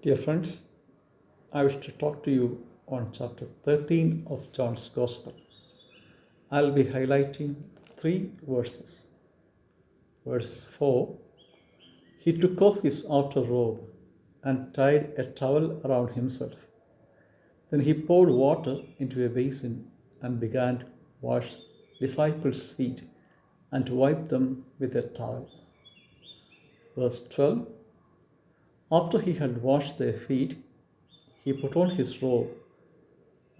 Dear friends, I wish to talk to you on chapter 13 of John's Gospel. I'll be highlighting three verses. Verse 4: He took off his outer robe and tied a towel around himself. Then he poured water into a basin and began to wash disciples' feet and to wipe them with a towel. Verse 12: After he had washed their feet, he put on his robe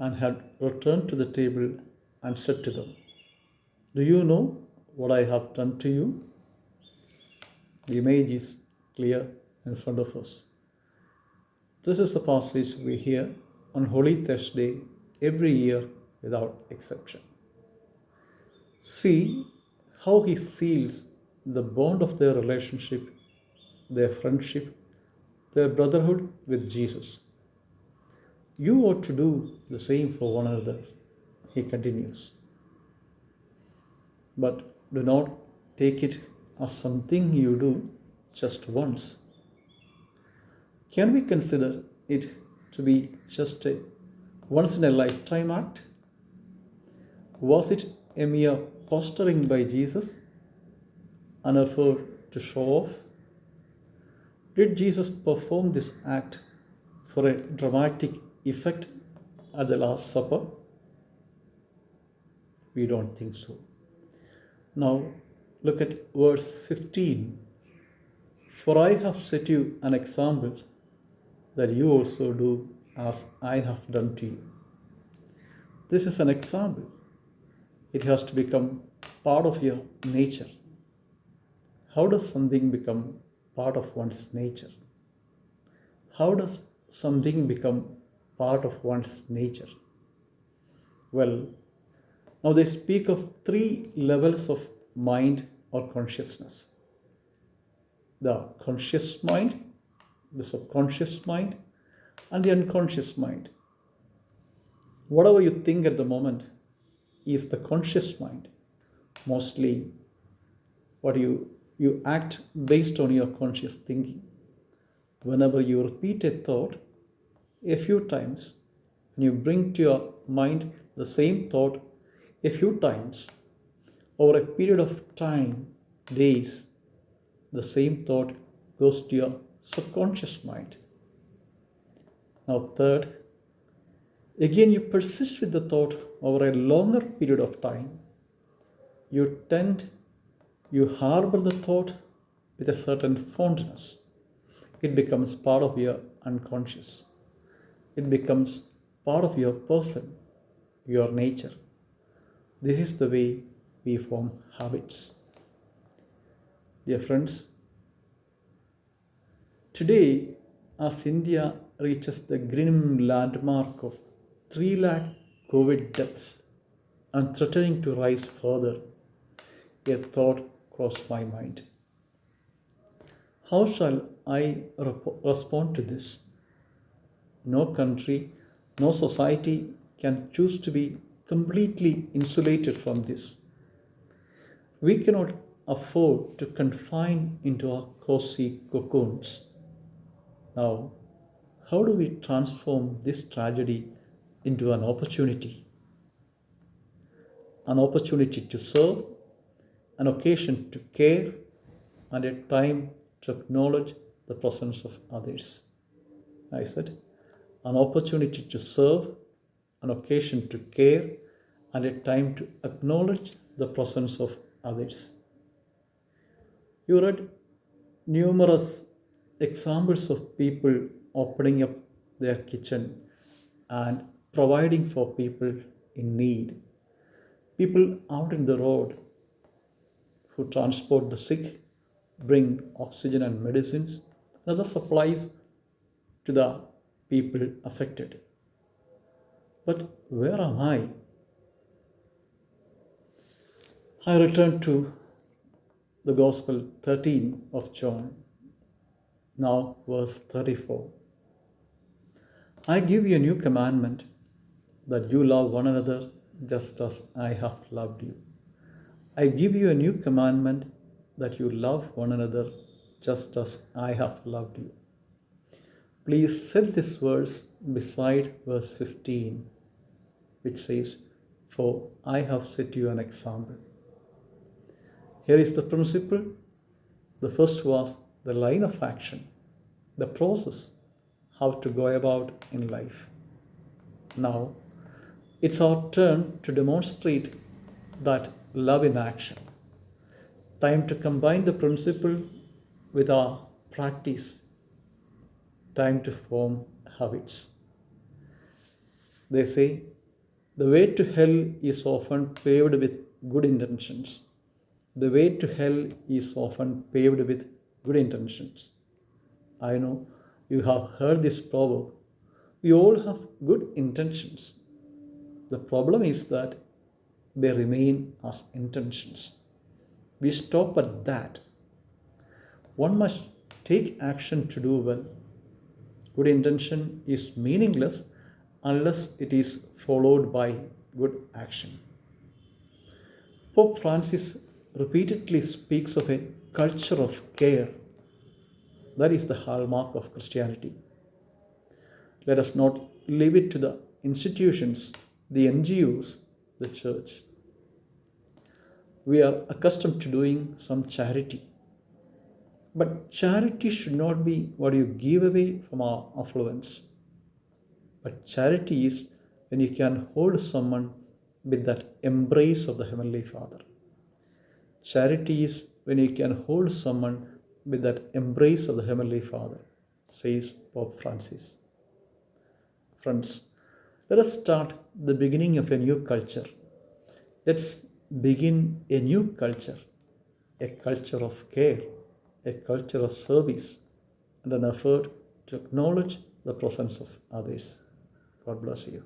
and had returned to the table and said to them, "Do you know what I have done to you?" The image is clear in front of us. This is the passage we hear on Holy Thursday every year without exception. See how he seals the bond of their relationship, their friendship, their brotherhood with Jesus. You ought to do the same for one another, he continues. But do not take it as something you do just once. Can we consider it to be just a once in a lifetime act? Was it a mere posturing by Jesus, an effort to show off? Did Jesus perform this act for a dramatic effect at the Last Supper? We don't think so. Now look at verse 15. For I have set you an example that you also do as I have done to you. This is an example. It has to become part of your nature. How does something become part of one's nature? How does something become part of one's nature? Well, now they speak of three levels of mind or consciousness: the conscious mind, the subconscious mind, and the unconscious mind. Whatever you think at the moment is the conscious mind. Mostly what you act based on your conscious thinking. Whenever you repeat a thought a few times, when you bring to your mind the same thought a few times, over a period of time, days, the same thought goes to your subconscious mind. Now, third, again you persist with the thought over a longer period of time. You harbor the thought with a certain fondness. It becomes part of your unconscious. It becomes part of your person, your nature. This is the way we form habits. Dear friends, today, as India reaches the grim landmark of 3 lakh COVID deaths and threatening to rise further, a thought crossed my mind. How shall I respond to this? No country, no society can choose to be completely insulated from this. We cannot afford to confine into our cozy cocoons. Now, how do we transform this tragedy into an opportunity? An opportunity to serve, an occasion to care, and a time to acknowledge the presence of others. I said, an opportunity to serve, an occasion to care, and a time to acknowledge the presence of others. You read numerous examples of people opening up their kitchen and providing for people in need. People out in the road who transport the sick, bring oxygen and medicines and other supplies to the people affected. But where am I? I return to the Gospel 13 of John, now verse 34. I give you a new commandment, that you love one another just as I have loved you. I give you a new commandment, that you love one another just as I have loved you. Please set this verse beside verse 15, which says, "For I have set you an example." Here is the principle. The first was the line of action, the process, how to go about in life. Now, it's our turn to demonstrate that love in action. Time to combine the principle with our practice. Time to form habits. They say the way to hell is often paved with good intentions. The way to hell is often paved with good intentions. I know you have heard this proverb. We all have good intentions. The problem is that they remain as intentions. We stop at that. One must take action to do well. Good intention is meaningless unless it is followed by good action. Pope Francis repeatedly speaks of a culture of care. That is the hallmark of Christianity. Let us not leave it to the institutions, the NGOs, the church. We are accustomed to doing some charity. But charity should not be what you give away from our affluence. But charity is when you can hold someone with that embrace of the Heavenly Father. Charity is when you can hold someone with that embrace of the Heavenly Father, says Pope Francis. Friends, let us start the beginning of a new culture. Let's begin a new culture, a culture of care, a culture of service, and an effort to acknowledge the presence of others. God bless you.